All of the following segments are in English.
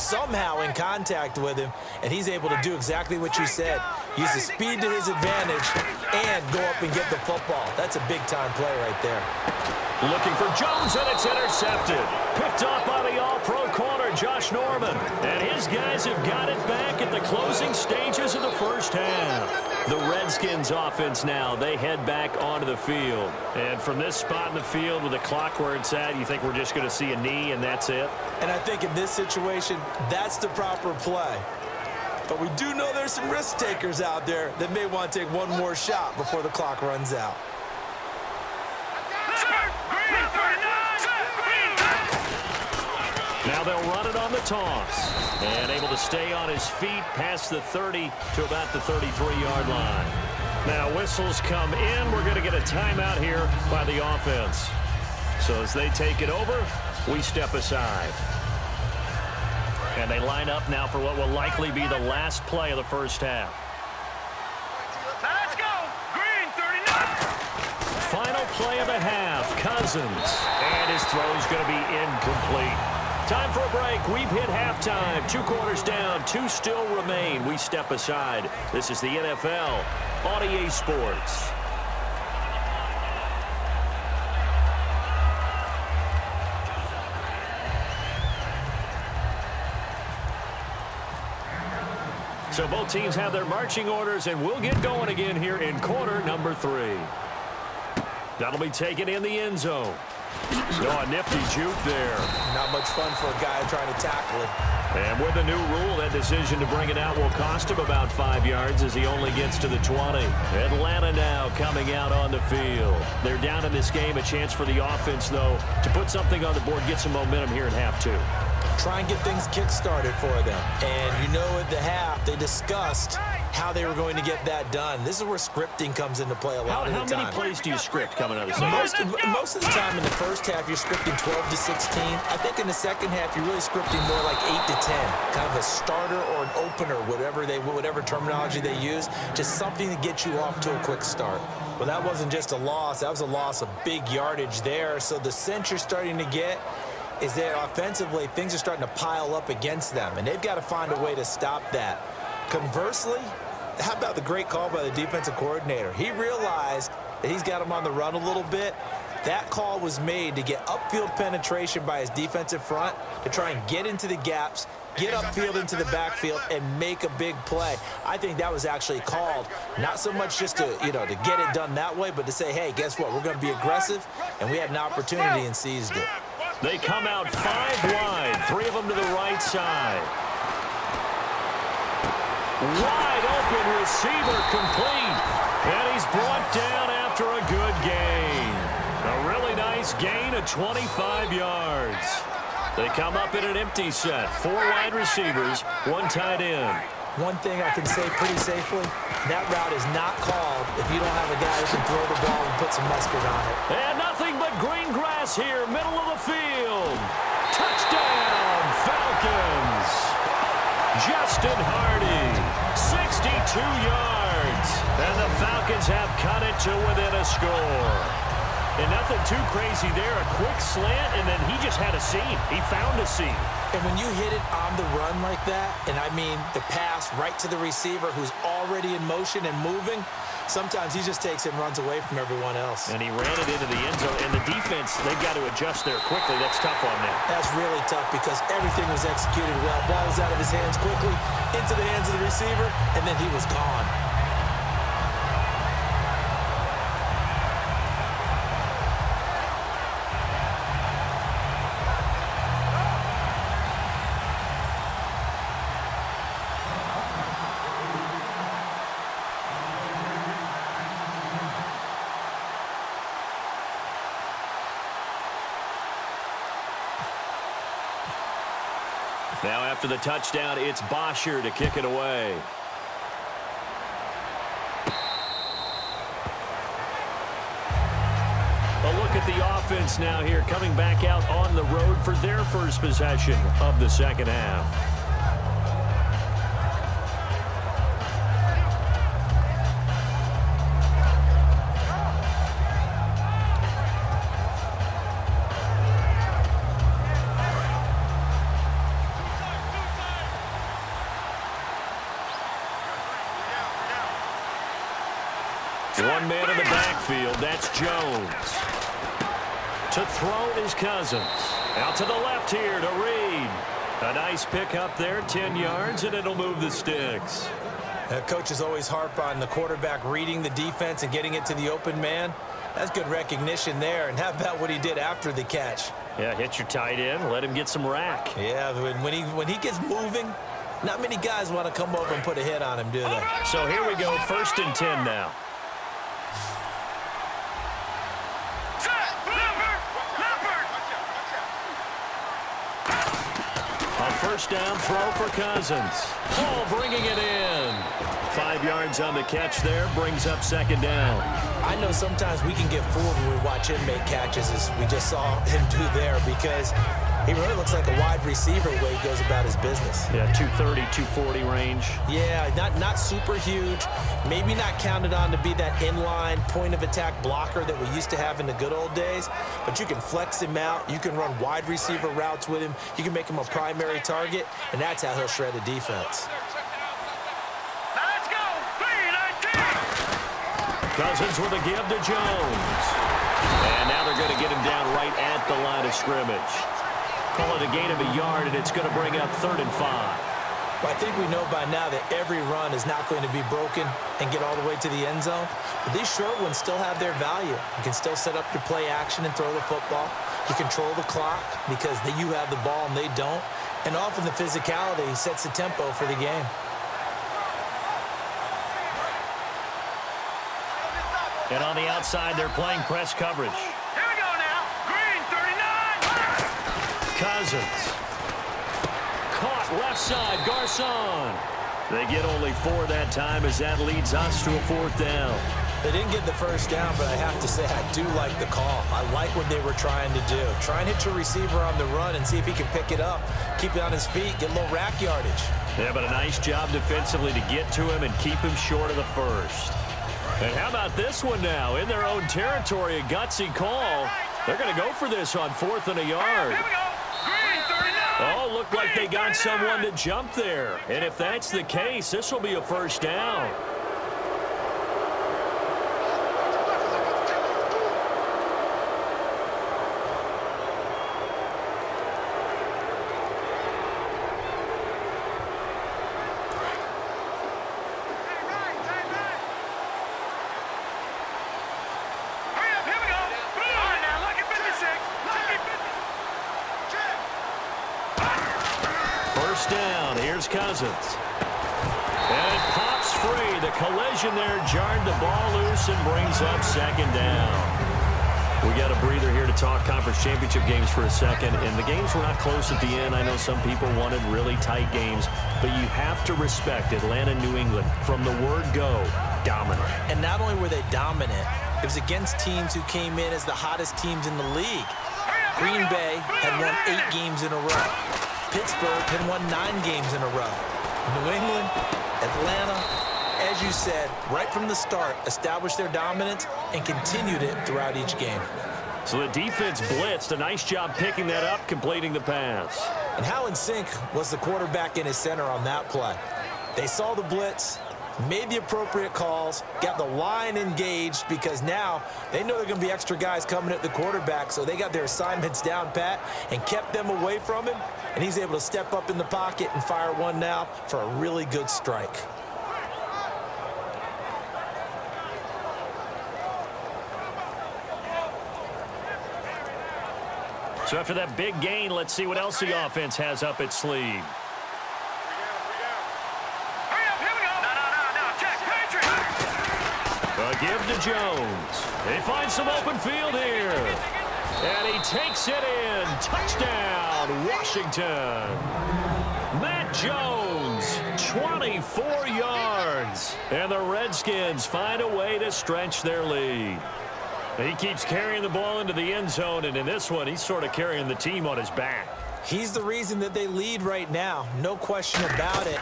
somehow in contact with him, and he's able to do exactly what you said. Use the speed to his advantage and go up and get the football. That's a big-time play right there. Looking for Jones, and it's intercepted. Picked off by the all-pro corner, Josh Norman. And his guys have got it back at the closing stages of the first half. The Redskins offense now, they head back onto the field. And from this spot in the field with the clock where it's at, you think we're just going to see a knee and that's it? And I think in this situation, that's the proper play. But we do know there's some risk takers out there that may want to take one more shot before the clock runs out. Now they'll run it on the toss. And able to stay on his feet past the 30 to about the 33-yard line. Now whistles come in. We're going to get a timeout here by the offense. So as they take it over, we step aside. And they line up now for what will likely be the last play of the first half. Let's go! Green, 39! Final play of the half, Cousins. And his throw is going to be incomplete. Time for a break. We've hit halftime. 2 quarters down, 2 still remain. We step aside. This is the NFL on EA Sports. So both teams have their marching orders, and we'll get going again here in quarter number 3. That'll be taken in the end zone. Oh, a nifty juke there. Not much fun for a guy trying to tackle it. And with the new rule, that decision to bring it out will cost him about 5 yards as he only gets to the 20. Atlanta now coming out on the field. They're down in this game. A chance for the offense, though, to put something on the board, get some momentum here in half 2. Try and get things kick-started for them. And you know at the half, they discussed how they were going to get that done. This is where scripting comes into play a lot of the time. How many plays do you script coming out of the second? Most of the time in the first half, you're scripting 12 to 16. I think in the second half, you're really scripting more like 8 to 10. Kind of a starter or an opener, whatever terminology they use. Just something to get you off to a quick start. Well, that wasn't just a loss. That was a loss of big yardage there. So the sense you're starting to get is that offensively, things are starting to pile up against them, and they've got to find a way to stop that. Conversely, how about the great call by the defensive coordinator? He realized that he's got him on the run a little bit. That call was made to get upfield penetration by his defensive front to try and get into the gaps, get upfield into the backfield, and make a big play. I think that was actually called, not so much just to, to get it done that way, but to say, hey, guess what? We're going to be aggressive, and we had an opportunity and seized it. They come out 5 wide, 3 of them to the right side. Wide open receiver complete. And he's brought down after a good gain. A really nice gain of 25 yards. They come up in an empty set. 4 wide receivers, 1 tight end. One thing I can say pretty safely, that route is not called if you don't have a guy who can throw the ball and put some mustard on it. And nothing but green grass here, middle of the field. Touchdown, Falcons. Justin Hardy, 62 yards. And the Falcons have cut it to within a score. And nothing too crazy there. A quick slant, and then he just had a seam. He found a seam. And when you hit it on the run like that, and I mean the pass right to the receiver who's already in motion and moving, sometimes he just takes it and runs away from everyone else. And he ran it into the end zone. And the defense, they've got to adjust there quickly. That's tough on them. That's really tough because everything was executed well. Ball was out of his hands quickly, into the hands of the receiver, and then he was gone. Now after the touchdown, it's Bosher to kick it away. A look at the offense now here, coming back out on the road for their first possession of the second half. One man in the backfield. That's Jones. To throw is Cousins. Out to the left here to Reed. A nice pickup there, 10 yards, and it'll move the sticks. Coaches always harp on the quarterback reading the defense and getting it to the open man. That's good recognition there. And how about what he did after the catch? Yeah, hit your tight end, let him get some rack. Yeah, when he gets moving, not many guys want to come over and put a hit on him, do they? So here we go, 1st and 10 now. A first down throw for Cousins. Hall bringing it in. 5 yards on the catch there, brings up 2nd down. I know sometimes we can get fooled when we watch him make catches, as we just saw him do there, because he really looks like a wide receiver the way he goes about his business. Yeah, 230, 240 range. Yeah, not super huge. Maybe not counted on to be that inline point-of-attack blocker that we used to have in the good old days, but you can flex him out. You can run wide receiver routes with him. You can make him a primary target, and that's how he'll shred a defense. Cousins with a give to Jones. And now they're going to get him down right at the line of scrimmage. Call it a gain of a yard, and it's going to bring up 3rd and 5. Well, I think we know by now that every run is not going to be broken and get all the way to the end zone. But these short ones still have their value. You can still set up your play action and throw the football. You control the clock because you have the ball and they don't. And often the physicality sets the tempo for the game. And on the outside, they're playing press coverage. Here we go now. Green, 39. Cousins. Caught left side, Garcon. They get only 4 that time as that leads us to a 4th down. They didn't get the first down, but I have to say I do like the call. I like what they were trying to do. Try and hit your receiver on the run and see if he can pick it up. Keep it on his feet, get a little rack yardage. Yeah, but a nice job defensively to get to him and keep him short of the first. And how about this one now? In their own territory, a gutsy call. They're going to go for this on 4th and a yard. Here we go. Green, 39. Oh, looked like they got someone to jump there. And if that's the case, this will be a 1st down. Down. Here's Cousins. And it pops free. The collision there jarred the ball loose and brings up 2nd down. We got a breather here to talk conference championship games for a second. And the games were not close at the end. I know some people wanted really tight games. But you have to respect Atlanta, New England. From the word go, dominant. And not only were they dominant, it was against teams who came in as the hottest teams in the league. Green Bay had won 8 games in a row. Pittsburgh had won 9 games in a row. New England, Atlanta, as you said, right from the start, established their dominance and continued it throughout each game. So the defense blitzed. A nice job picking that up, completing the pass. And how in sync was the quarterback in his center on that play? They saw the blitz, made the appropriate calls, got the line engaged because now they know there are going to be extra guys coming at the quarterback, so they got their assignments down pat and kept them away from him, and he's able to step up in the pocket and fire one now for a really good strike. So after that big gain, let's see what else the offense has up its sleeve. A give to Jones. They find some open field here. And he takes it in. Touchdown, Washington. Matt Jones, 24 yards. And the Redskins find a way to stretch their lead. He keeps carrying the ball into the end zone, and in this one, he's sort of carrying the team on his back. He's the reason that they lead right now, no question about it.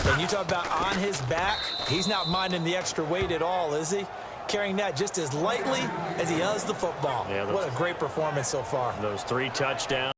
And you talk about on his back, he's not minding the extra weight at all, is he? Carrying that just as lightly as he does the football. Yeah, what a great performance so far. Those 3 touchdowns.